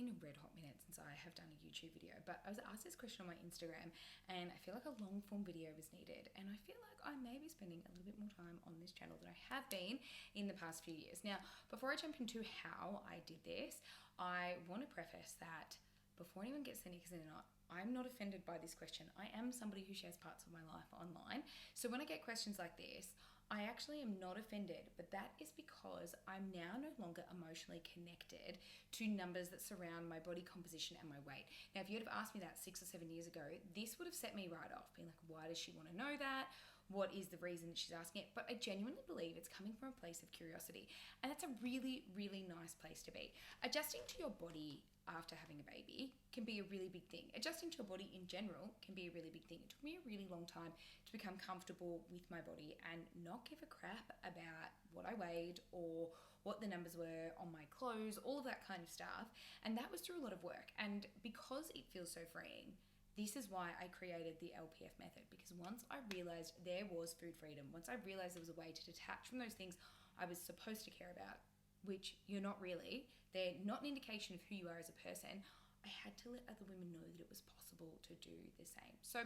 been a red hot minute since I have done a YouTube video, but I was asked this question on my Instagram and I feel like a long form video was needed, and I feel like I may be spending a little bit more time on this channel than I have been in the past few years. Now, before I jump into how I did this, I want to preface that before anyone gets their knickers in a knot, I'm not offended by this question. I am somebody who shares parts of my life online. So when I get questions like this, I actually am not offended, but that is because I'm now no longer emotionally connected to numbers that surround my body composition and my weight. Now, if you'd have asked me that 6 or 7 years ago, this would have set me right off, being like, why does she want to know that? What is the reason that she's asking it? But I genuinely believe it's coming from a place of curiosity. And that's a really, really nice place to be. Adjusting to your body after having a baby can be a really big thing. Adjusting to your body in general can be a really big thing. It took me a really long time to become comfortable with my body and not give a crap about what I weighed or what the numbers were on my clothes, all of that kind of stuff. And that was through a lot of work. And because it feels so freeing, this is why I created the LPF method, because once I realized there was food freedom, once I realized there was a way to detach from those things I was supposed to care about, which you're not really, they're not an indication of who you are as a person, I had to let other women know that it was possible to do the same. So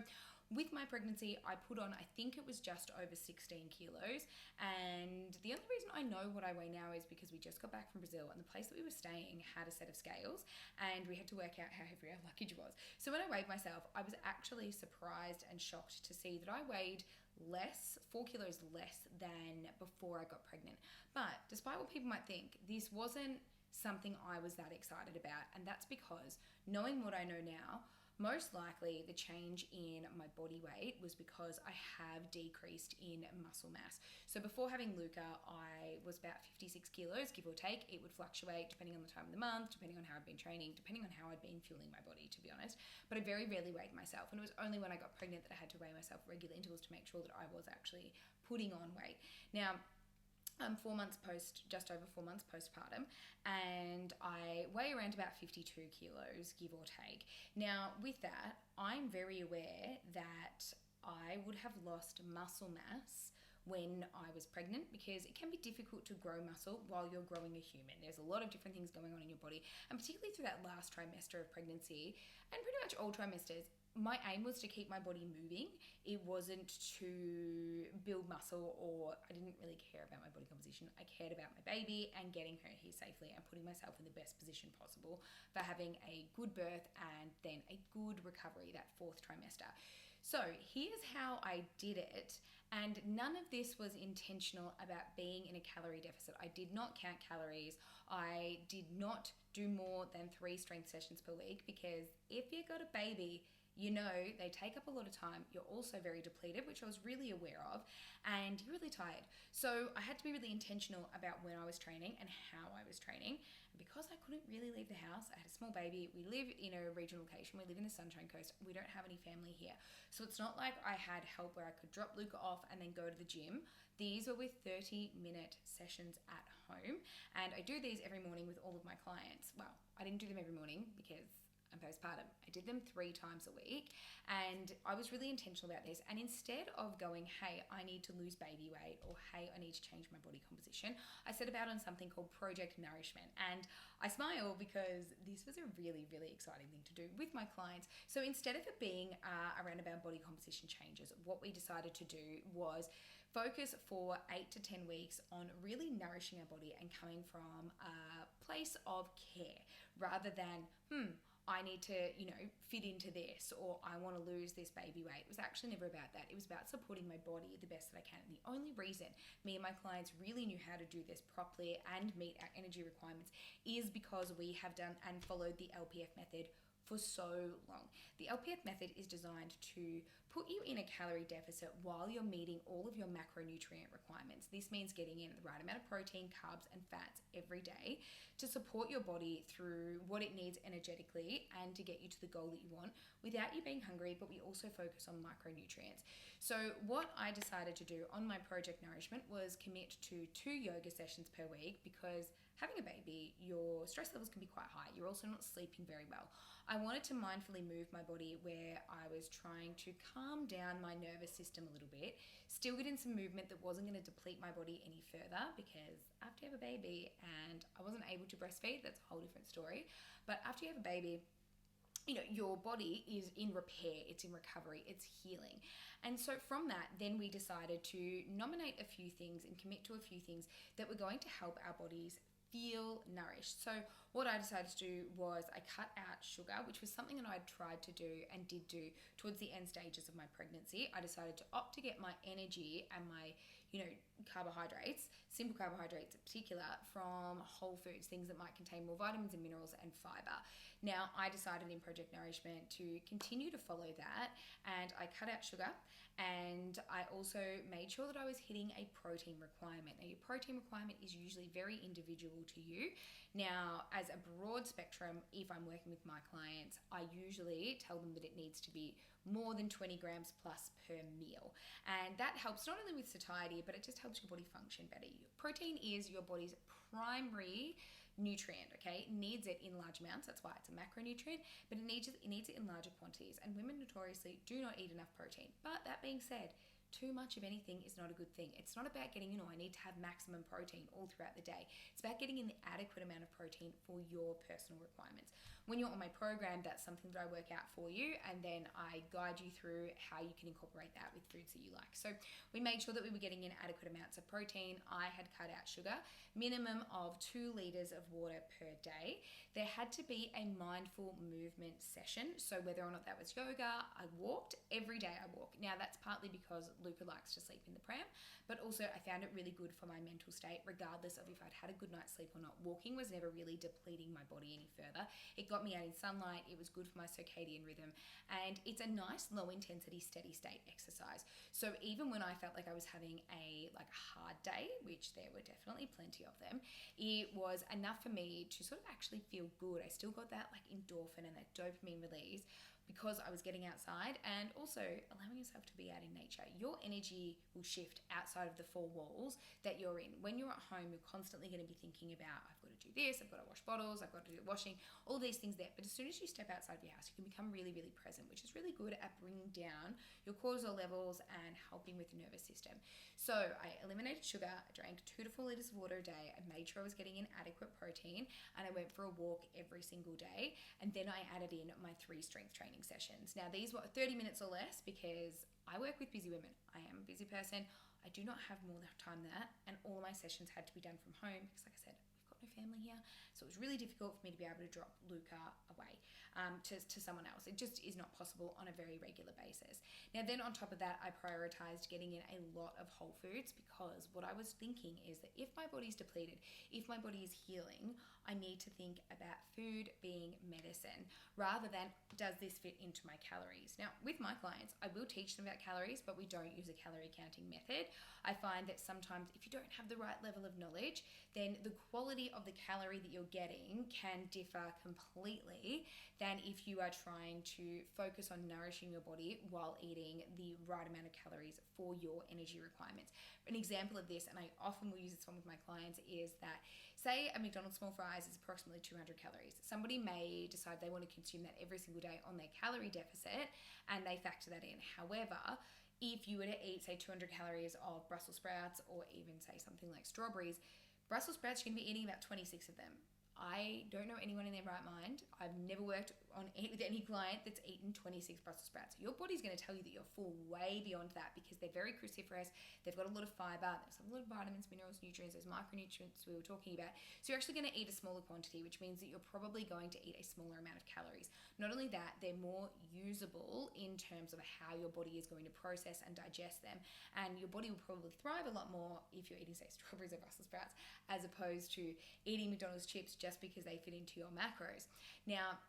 with my pregnancy, I put on, I think it was just over 16 kilos. And the only reason I know what I weigh now is because we just got back from Brazil and the place that we were staying had a set of scales and we had to work out how heavy our luggage was. So when I weighed myself, I was actually surprised and shocked to see that I weighed less, 4 kilos less than before I got pregnant. But despite what people might think, this wasn't something I was that excited about, and that's because knowing what I know now, most likely the change in my body weight was because I have decreased in muscle mass. So before having Luca, I was about 56 kilos, give or take. It would fluctuate depending on the time of the month, depending on how I'd been training, depending on how I'd been fueling my body, to be honest. But I very rarely weighed myself, and it was only when I got pregnant that I had to weigh myself at regular intervals to make sure that I was actually putting on weight. Now, I'm 4 months just over 4 months postpartum, and I weigh around about 52 kilos, give or take. Now, with that, I'm very aware that I would have lost muscle mass when I was pregnant, because it can be difficult to grow muscle while you're growing a human. There's a lot of different things going on in your body, and particularly through that last trimester of pregnancy, and pretty much all trimesters, my aim was to keep my body moving. It wasn't to build muscle, or I didn't really care about my body composition. I cared about my baby and getting her here safely and putting myself in the best position possible for having a good birth and then a good recovery that 4th trimester. So here's how I did it. And none of this was intentional about being in a calorie deficit. I did not count calories. I did not do more than 3 strength sessions per week, because if you got a baby, you know they take up a lot of time. You're also very depleted, which I was really aware of, and you're really tired. So I had to be really intentional about when I was training and how I was training. And because I couldn't really leave the house, I had a small baby. We live in a regional location. We live in the Sunshine Coast. We don't have any family here. So it's not like I had help where I could drop Luca off and then go to the gym. These were with 30-minute sessions at home. And I do these every morning with all of my clients. Well, I didn't do them every morning because I'm postpartum. I did them 3 times a week, and I was really intentional about this. And instead of going, hey, I need to lose baby weight, or hey, I need to change my body composition, I set about on something called Project Nourishment. And I smile because this was a really, really exciting thing to do with my clients. So instead of it being around about body composition changes, what we decided to do was focus for 8 to 10 weeks on really nourishing our body and coming from a place of care rather than, I need to, fit into this, or I want to lose this baby weight. It was actually never about that. It was about supporting my body the best that I can. And the only reason me and my clients really knew how to do this properly and meet our energy requirements is because we have done and followed the LPF method for so long. The LPF method is designed to put you in a calorie deficit while you're meeting all of your macronutrient requirements. This means getting in the right amount of protein, carbs, and fats every day to support your body through what it needs energetically and to get you to the goal that you want without you being hungry, but we also focus on micronutrients. So what I decided to do on my Project Nourishment was commit to 2 yoga sessions per week, because having a baby, your stress levels can be quite high. You're also not sleeping very well. I wanted to mindfully move my body where I was trying to calm down my nervous system a little bit, still get in some movement that wasn't going to deplete my body any further, because after you have a baby, and I wasn't able to breastfeed, that's a whole different story, but after you have a baby, your body is in repair, it's in recovery, it's healing. And so from that, then we decided to nominate a few things and commit to a few things that were going to help our bodies feel nourished. So what I decided to do was I cut out sugar, which was something that I'd tried to do and did do towards the end stages of my pregnancy. I decided to opt to get my energy and my carbohydrates, simple carbohydrates in particular, from whole foods, things that might contain more vitamins and minerals and fiber. Now, I decided in Project Nourishment to continue to follow that, and I cut out sugar, and I also made sure that I was hitting a protein requirement. Now, your protein requirement is usually very individual to you. Now, as a broad spectrum, if I'm working with my clients, I usually tell them that it needs to be more than 20 grams plus per meal. And that helps not only with satiety, but it just helps your body function better. Protein is your body's primary nutrient, okay? It needs it in large amounts. That's why it's a macronutrient, but it needs it in larger quantities. And women notoriously do not eat enough protein. But that being said, too much of anything is not a good thing. It's not about getting, I need to have maximum protein all throughout the day. It's about getting in the adequate amount of protein for your personal requirements. When you're on my program, that's something that I work out for you, and then I guide you through how you can incorporate that with foods that you like. So we made sure that we were getting in adequate amounts of protein. I had cut out sugar, minimum of 2 liters of water per day. There had to be a mindful movement session. So whether or not that was yoga, I walked. Every day I walk. Now that's partly because Luca likes to sleep in the pram, but also I found it really good for my mental state, regardless of if I'd had a good night's sleep or not. Walking was never really depleting my body any further. It got me out in sunlight. It was good for my circadian rhythm, and it's a nice low intensity steady state exercise. So even when I felt like I was having a hard day, which there were definitely plenty of them, it was enough for me to sort of actually feel good. I still got that endorphin and that dopamine release because I was getting outside and also allowing yourself to be out in nature. Your energy will shift outside of the 4 walls that you're in. When you're at home, you're constantly going to be thinking about, I've got to do this, I've got to wash bottles, I've got to do washing, all these things there. But as soon as you step outside of your house, you can become really, really present, which is really good at bringing down your cortisol levels and helping with the nervous system. So I eliminated sugar, I drank 2 to 4 liters of water a day, I made sure I was getting in adequate protein, and I went for a walk every single day. And then I added in my 3 strength training sessions. Now these were 30 minutes or less because I work with busy women. I am a busy person. I do not have more time than that, and all of my sessions had to be done from home because, like I said, we've got no family here, so it was really difficult for me to be able to drop Luca away to someone else. It just is not possible on a very regular basis. Now then, on top of that, I prioritized getting in a lot of whole foods because what I was thinking is that if my body's depleted, if my body is healing, I need to think about food being medicine rather than does this fit into my calories. Now, with my clients, I will teach them about calories, but we don't use a calorie counting method. I find that sometimes if you don't have the right level of knowledge, then the quality of the calorie that you're getting can differ completely than if you are trying to focus on nourishing your body while eating the right amount of calories for your energy requirements. An example of this, and I often will use this one with my clients, is that say a McDonald's small fries is approximately 200 calories. Somebody may decide they want to consume that every single day on their calorie deficit, and they factor that in. However, if you were to eat, say, 200 calories of Brussels sprouts, or even say something like strawberries, Brussels sprouts, you're going to be eating about 26 of them. I don't know anyone in their right mind. I've never worked with any client that's eaten 26 Brussels sprouts. Your body's going to tell you that you're full way beyond that because they're very cruciferous. They've got a lot of fiber. There's a lot of vitamins, minerals, nutrients, those micronutrients we were talking about. So you're actually going to eat a smaller quantity, which means that you're probably going to eat a smaller amount of calories. Not only that, they're more usable in terms of how your body is going to process and digest them. And your body will probably thrive a lot more if you're eating, say, strawberries or Brussels sprouts, as opposed to eating McDonald's chips just because they fit into your macros. Now,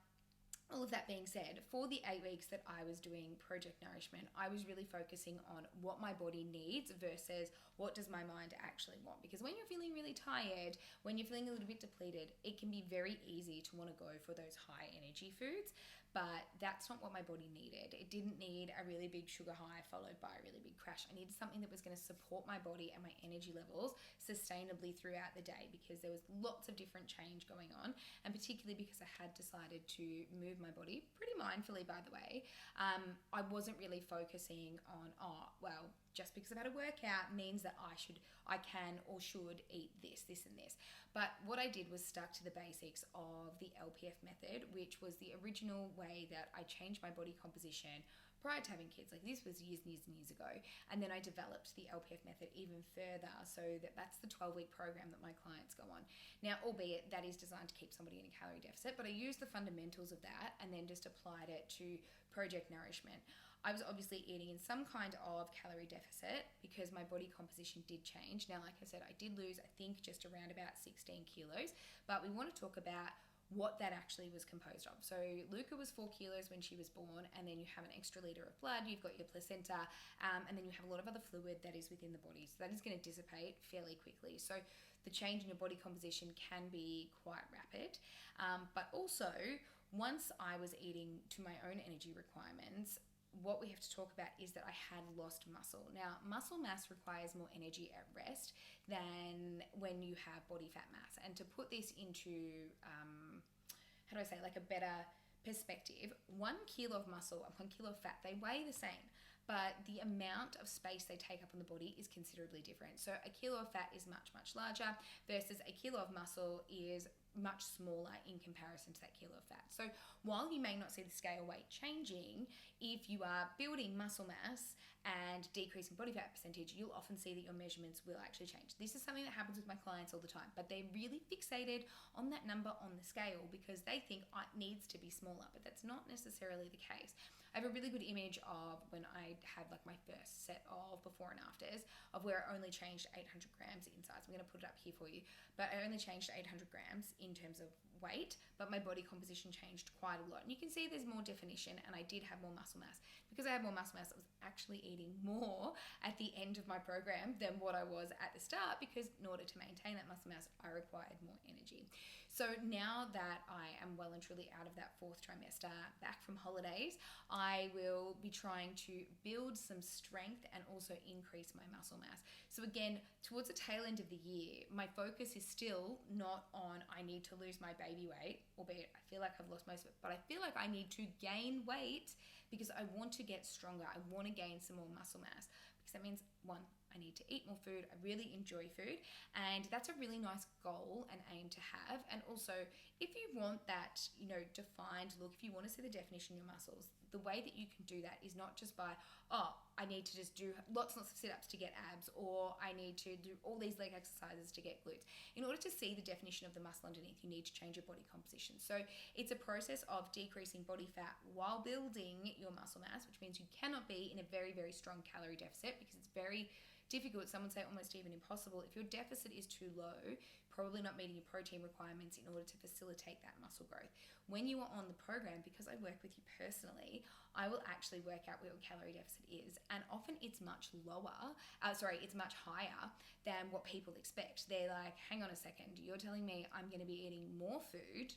all of that being said, for the 8 weeks that I was doing Project Nourishment, I was really focusing on what my body needs versus what does my mind actually want. Because when you're feeling really tired, when you're feeling a little bit depleted, it can be very easy to want to go for those high energy foods, but that's not what my body needed. It didn't need a really big sugar high followed by a really big crash. I needed something that was going to support my body and my energy levels sustainably throughout the day, because there was lots of different change going on, and particularly because I had decided to move my body pretty mindfully, by the way. I wasn't really focusing on, just because I've had a workout means that I can or should eat this, and this. But what I did was stuck to the basics of the LPF method, which was the original way that I changed my body composition prior to having kids. Like, this was years and years and years ago. And then I developed the LPF method even further, so that's the 12-week program that my clients go on. Now, albeit that is designed to keep somebody in a calorie deficit, but I used the fundamentals of that and then just applied it to Project Nourishment. I was obviously eating in some kind of calorie deficit because my body composition did change. Now, like I said, I did lose, I think, just around about 16 kilos, but we want to talk about what that actually was composed of. So Luca was 4 kilos when she was born, and then you have an extra litre of blood, you've got your placenta, and then you have a lot of other fluid that is within the body. So that is going to dissipate fairly quickly. So the change in your body composition can be quite rapid. But also, once I was eating to my own energy requirements, what we have to talk about is that I had lost muscle. Now, muscle mass requires more energy at rest than when you have body fat mass. And to put this into, like a better perspective, 1 kilo of muscle and 1 kilo of fat, they weigh the same, but the amount of space they take up on the body is considerably different. So a kilo of fat is much, much larger versus a kilo of muscle is much smaller in comparison to that kilo of fat. So while you may not see the scale weight changing, if you are building muscle mass and decreasing body fat percentage, you'll often see that your measurements will actually change. This is something that happens with my clients all the time, but they're really fixated on that number on the scale because they think it needs to be smaller, but that's not necessarily the case. I have a really good image of when I had like my first set of before and afters of where I only changed 800 grams in size. I'm going to put it up here for you, but I only changed 800 grams in terms of weight, but my body composition changed quite a lot. And you can see there's more definition, and I did have more muscle mass. Because I had more muscle mass, I was actually eating more at the end of my program than what I was at the start, because in order to maintain that muscle mass, I required more energy. So now that I am well and truly out of that 4th trimester, back from holidays, I will be trying to build some strength and also increase my muscle mass. So again, towards the tail end of the year, my focus is still not on I need to lose my baby weight, albeit I feel like I've lost most of it, but I feel like I need to gain weight because I want to get stronger. I want to gain some more muscle mass, because that means, 1, I need to eat more food. I really enjoy food, and that's a really nice goal and aim to have. And also, if you want that, defined look, if you want to see the definition of your muscles, the way that you can do that is not just by, I need to just do lots and lots of sit-ups to get abs, or I need to do all these leg exercises to get glutes. In order to see the definition of the muscle underneath, you need to change your body composition. So it's a process of decreasing body fat while building your muscle mass, which means you cannot be in a very, very strong calorie deficit, because it's very difficult, some would say almost even impossible. If your deficit is too low, probably not meeting your protein requirements in order to facilitate that muscle growth. When you are on the program, because I work with you personally, I will actually work out what your calorie deficit is, and often it's much it's much higher than what people expect. They're like, hang on a second, you're telling me I'm going to be eating more food,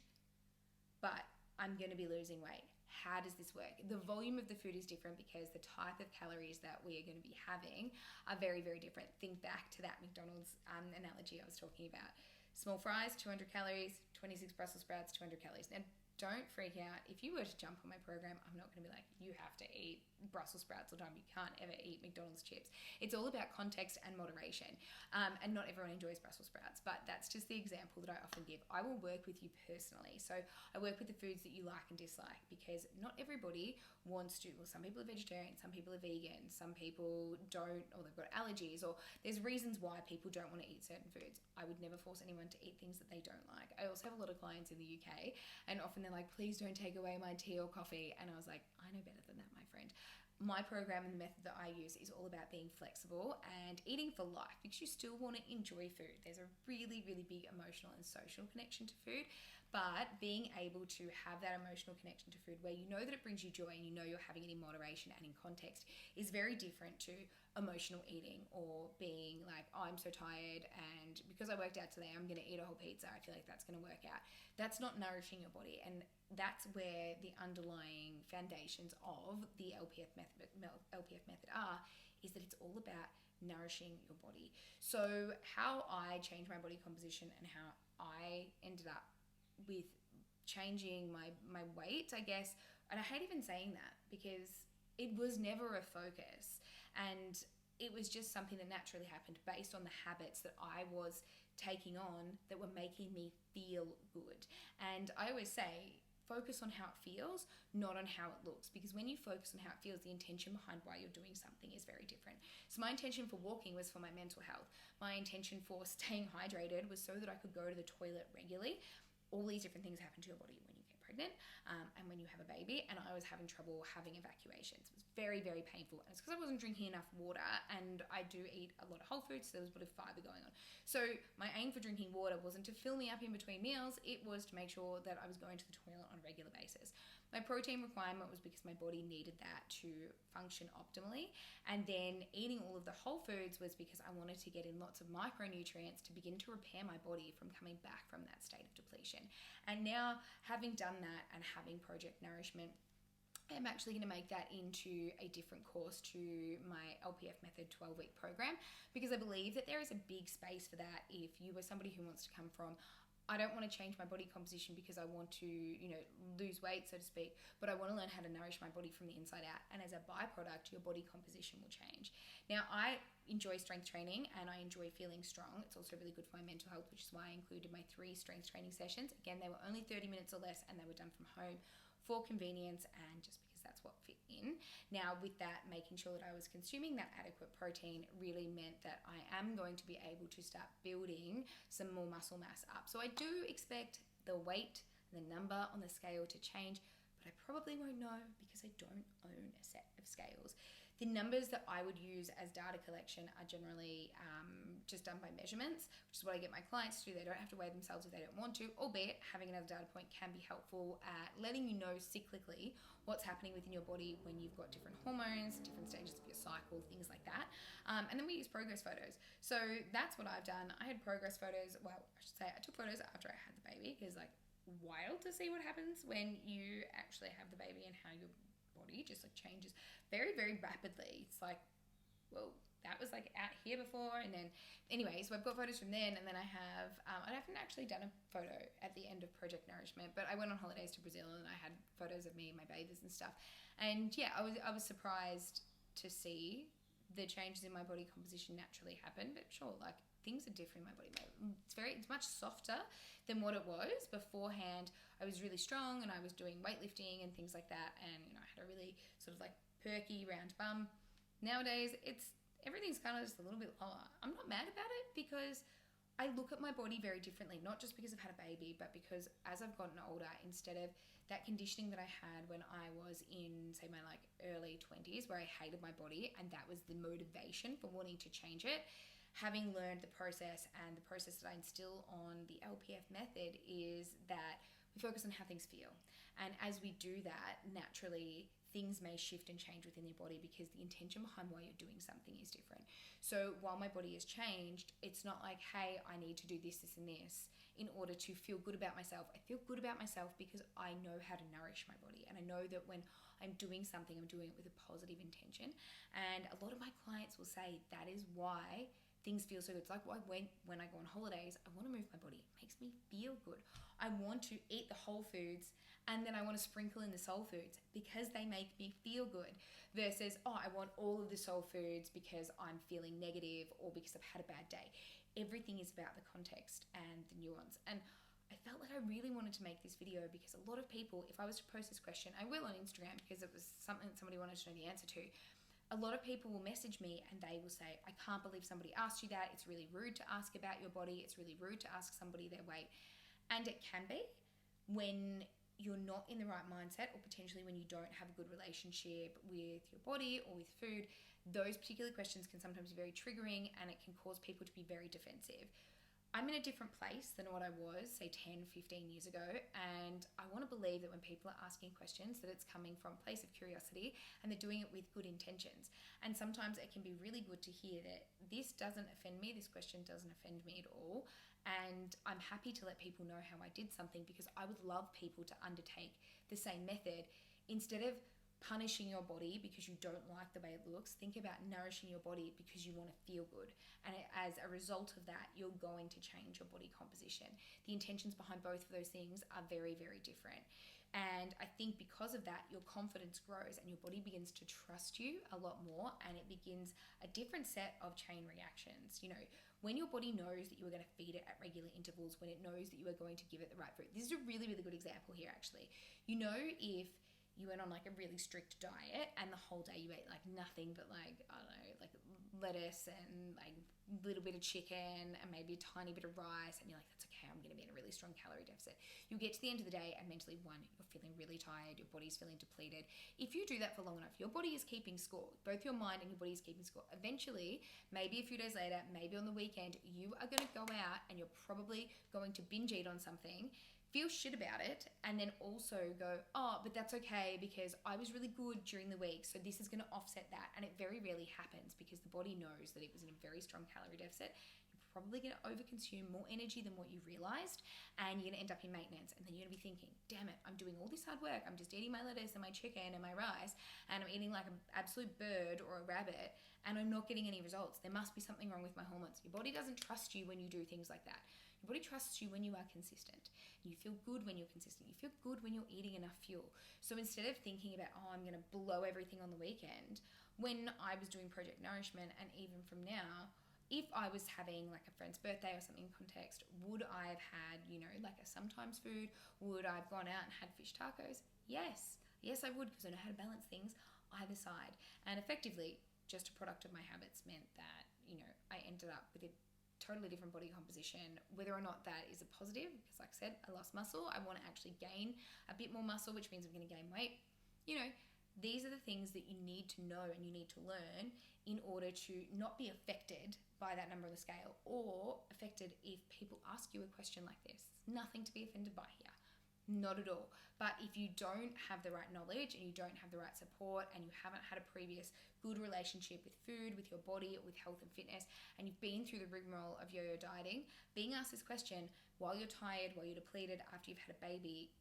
but I'm going to be losing weight. How does this work? The volume of the food is different because the type of calories that we are going to be having are very, very different. Think back to that McDonald's analogy I was talking about. Small fries, 200 calories, 26 Brussels sprouts, 200 calories. Now, don't freak out. If you were to jump on my program, I'm not going to be like, you have to eat Brussels sprouts all the time. You can't ever eat McDonald's chips. It's all about context and moderation. And not everyone enjoys Brussels sprouts, but that's just the example that I often give. I will work with you personally. So I work with the foods that you like and dislike, because not everybody wants to, well, some people are vegetarian, some people are vegan, some people don't, or they've got allergies, or there's reasons why people don't want to eat certain foods. I would never force anyone to eat things that they don't like. I also have a lot of clients in the UK, and often they're like, please don't take away my tea or coffee. And I was like, I know better than that, my friend. My program and the method that I use is all about being flexible and eating for life, because you still want to enjoy food. There's a really, really big emotional and social connection to food, But being able to have that emotional connection to food where you know that it brings you joy and you know you're having it in moderation and in context is very different to emotional eating, or being like, oh, I'm so tired and because I worked out today, I'm going to eat a whole pizza. I feel like that's going to work out. That's not nourishing your body. And that's where the underlying foundations of the LPF method are, is that it's all about nourishing your body. So how I changed my body composition and how I ended up with changing my weight, I guess, and I hate even saying that because it was never a focus, and it was just something that naturally happened based on the habits that I was taking on that were making me feel good. And I always say, focus on how it feels, not on how it looks, because when you focus on how it feels, the intention behind why you're doing something is very different. So my intention for walking was for my mental health. My intention for staying hydrated was so that I could go to the toilet regularly. All these different things happen to your body when you get pregnant and when you have a baby, and I was having trouble having evacuations. It was very, very painful, and it's because I wasn't drinking enough water, and I do eat a lot of whole foods, so there was a bit of fiber going on. So my aim for drinking water wasn't to fill me up in between meals, it was to make sure that I was going to the toilet on a regular basis. My protein requirement was because my body needed that to function optimally, and then eating all of the whole foods was because I wanted to get in lots of micronutrients to begin to repair my body from coming back from that state of depletion. And now, having done that and having Project Nourishment, I'm actually going to make that into a different course to my LPF Method 12-week program, because I believe that there is a big space for that. If you are somebody who wants to come from, I don't want to change my body composition because I want to, lose weight, so to speak, but I want to learn how to nourish my body from the inside out. And as a byproduct, your body composition will change. Now, I enjoy strength training and I enjoy feeling strong. It's also really good for my mental health, which is why I included my 3 strength training sessions. Again, they were only 30 minutes or less, and they were done from home for convenience and just because that's what fit in. Now, with that, making sure that I was consuming that adequate protein really meant that I am going to be able to start building some more muscle mass up. So I do expect the weight, the number on the scale to change, but I probably won't know because I don't own a set of scales. The numbers that I would use as data collection are generally just done by measurements, which is what I get my clients to do. They don't have to weigh themselves if they don't want to, albeit having another data point can be helpful at letting you know cyclically what's happening within your body when you've got different hormones, different stages of your cycle, things like that. And then we use progress photos. So that's what I've done. I had progress photos, well, I should say I took photos after I had the baby, because wild to see what happens when you actually have the baby and how your body just changes very, very rapidly. It's like, whoa, that was out here before. And then anyway, so I've got photos from then, and then I have I haven't actually done a photo at the end of Project Nourishment, but I went on holidays to Brazil and I had photos of me and my bathers and stuff. And yeah, I was surprised to see the changes in my body composition naturally happen. But sure, things are different in my body. It's much softer than what it was beforehand. I was really strong and I was doing weightlifting and things like that, and I had a really sort of perky round bum. Nowadays, everything's kind of just a little bit lower. I'm not mad about it because I look at my body very differently, not just because I've had a baby, but because as I've gotten older, instead of that conditioning that I had when I was in, say, my early 20s, where I hated my body and that was the motivation for wanting to change it, having learned the process, and the process that I instill on the LPF method is that we focus on how things feel. And as we do that, naturally, things may shift and change within your body because the intention behind why you're doing something is different. So while my body has changed, it's not like, hey, I need to do this, this, and this in order to feel good about myself. I feel good about myself because I know how to nourish my body. And I know that when I'm doing something, I'm doing it with a positive intention. And a lot of my clients will say that is why things feel so good. It's like when I go on holidays, I want to move my body. It makes me feel good. I want to eat the whole foods, and then I want to sprinkle in the soul foods because they make me feel good, versus, I want all of the soul foods because I'm feeling negative or because I've had a bad day. Everything is about the context and the nuance. And I felt like I really wanted to make this video because a lot of people, if I was to post this question, I will on Instagram because it was something that somebody wanted to know the answer to. A lot of people will message me and they will say, I can't believe somebody asked you that. It's really rude to ask about your body. It's really rude to ask somebody their weight. And it can be when you're not in the right mindset, or potentially when you don't have a good relationship with your body or with food. Those particular questions can sometimes be very triggering and it can cause people to be very defensive. I'm in a different place than what I was, say, 10, 15 years ago. And I want to believe that when people are asking questions, that it's coming from a place of curiosity and they're doing it with good intentions. And sometimes it can be really good to hear that this doesn't offend me, this question doesn't offend me at all. And I'm happy to let people know how I did something, because I would love people to undertake the same method. Instead of punishing your body because you don't like the way it looks, think about nourishing your body because you want to feel good. And as a result of that, you're going to change your body composition. The intentions behind both of those things are very, very different. And I think because of that, your confidence grows and your body begins to trust you a lot more, and it begins a different set of chain reactions. You know, when your body knows that you are going to feed it at regular intervals, when it knows that you are going to give it the right food. This is a really, really good example here, actually. You know, if you went on like a really strict diet and the whole day you ate like nothing but like, I don't know, like lettuce and like a little bit of chicken and maybe a tiny bit of rice, and you're like, that's okay, I'm going to be in a really strong calorie deficit. You'll get to the end of the day and mentally, one, you're feeling really tired, your body's feeling depleted. If you do that for long enough, your body is keeping score. Both your mind and your body is keeping score. Eventually, maybe a few days later, maybe on the weekend, you are going to go out and you're probably going to binge eat on something, feel shit about it, and then also go, oh, but that's okay because I was really good during the week, so this is going to offset that. And it very rarely happens because the body knows that it was in a very strong calorie deficit. You're probably going to overconsume more energy than what you realized, and you're going to end up in maintenance. And then you're going to be thinking, damn it, I'm doing all this hard work, I'm just eating my lettuce and my chicken and my rice, and I'm eating like an absolute bird or a rabbit, and I'm not getting any results. There must be something wrong with my hormones. Your body doesn't trust you when you do things like that. Your body trusts you when you are consistent. You feel good when you're consistent. You feel good when you're eating enough fuel. So instead of thinking about, oh, I'm going to blow everything on the weekend, when I was doing Project Nourishment, and even from now, if I was having like a friend's birthday or something in context, would I have had, you know, like a sometimes food? Would I have gone out and had fish tacos? Yes. Yes, I would, because I know how to balance things either side. And effectively, just a product of my habits meant that, you know, I ended up with a totally different body composition. Whether or not that is a positive, because like I said, I lost muscle, I want to actually gain a bit more muscle, which means I'm going to gain weight. You know, these are the things that you need to know and you need to learn in order to not be affected by that number on the scale, or affected if people ask you a question like this. Nothing to be offended by here. Not at all. But if you don't have the right knowledge and you don't have the right support, and you haven't had a previous good relationship with food, with your body, with health and fitness, and you've been through the rigmarole of yo-yo dieting, being asked this question while you're tired, while you're depleted, after you've had a baby,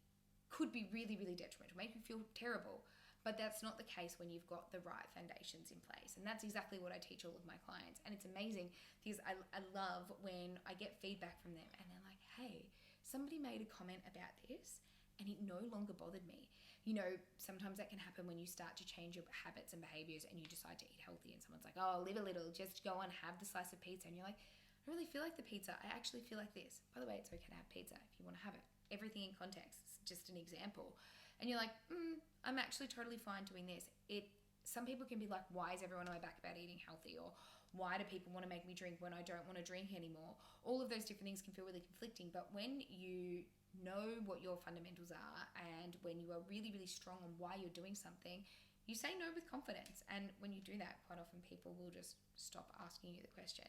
could be really, really detrimental, make you feel terrible. But that's not the case when you've got the right foundations in place. And that's exactly what I teach all of my clients. And it's amazing because I love when I get feedback from them and they're like, hey, somebody made a comment about this and it no longer bothered me. You know, sometimes that can happen when you start to change your habits and behaviors and you decide to eat healthy, and someone's like, oh, live a little, just go and have the slice of pizza. And you're like, I don't really feel like the pizza. I actually feel like this. By the way, it's okay to have pizza if you want to have it. Everything in context. It's just an example. And you're like, I'm actually totally fine doing this. Some people can be like, why is everyone on my back about eating healthy? Or why do people want to make me drink when I don't want to drink anymore? All of those different things can feel really conflicting. But when you know what your fundamentals are, and when you are really, really strong on why you're doing something, you say no with confidence. And when you do that, quite often people will just stop asking you the question.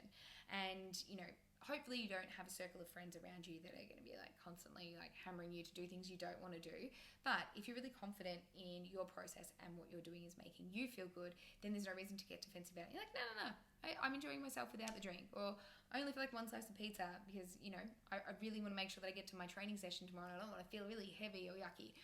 And, you know, hopefully you don't have a circle of friends around you that are going to be like constantly like hammering you to do things you don't want to do. But if you're really confident in your process and what you're doing is making you feel good, then there's no reason to get defensive about it. You're like, no. I'm enjoying myself without the drink. Or I only feel like one slice of pizza because, you know, I really want to make sure that I get to my training session tomorrow and I don't want to feel really heavy or yucky.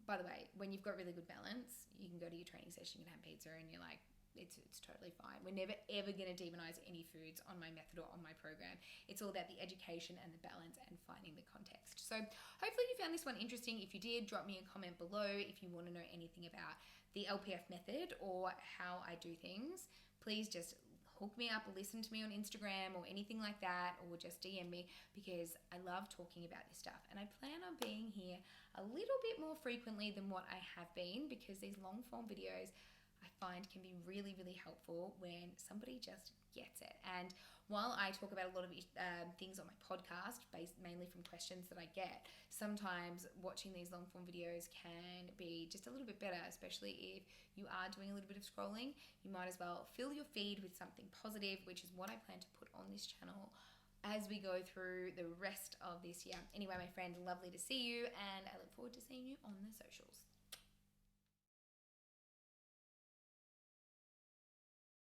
By the way, when you've got really good balance, you can go to your training session, you can have pizza, and you're like, it's totally fine. We're never ever going to demonize any foods on my method or on my program. It's all about the education and the balance and finding the context. So hopefully you found this one interesting. If you did, drop me a comment below. If you want to know anything about the LPF method or how I do things, please just hook me up or listen to me on Instagram or anything like that, or just DM me, because I love talking about this stuff. And I plan on being here a little bit more frequently than what I have been, because these long form videos I find can be really, really helpful when somebody just gets it. And while I talk about a lot of things on my podcast, based mainly from questions that I get, sometimes watching these long form videos can be just a little bit better, especially if you are doing a little bit of scrolling. You might as well fill your feed with something positive, which is what I plan to put on this channel as we go through the rest of this year. Anyway, my friend, lovely to see you, and I look forward to seeing you on the socials.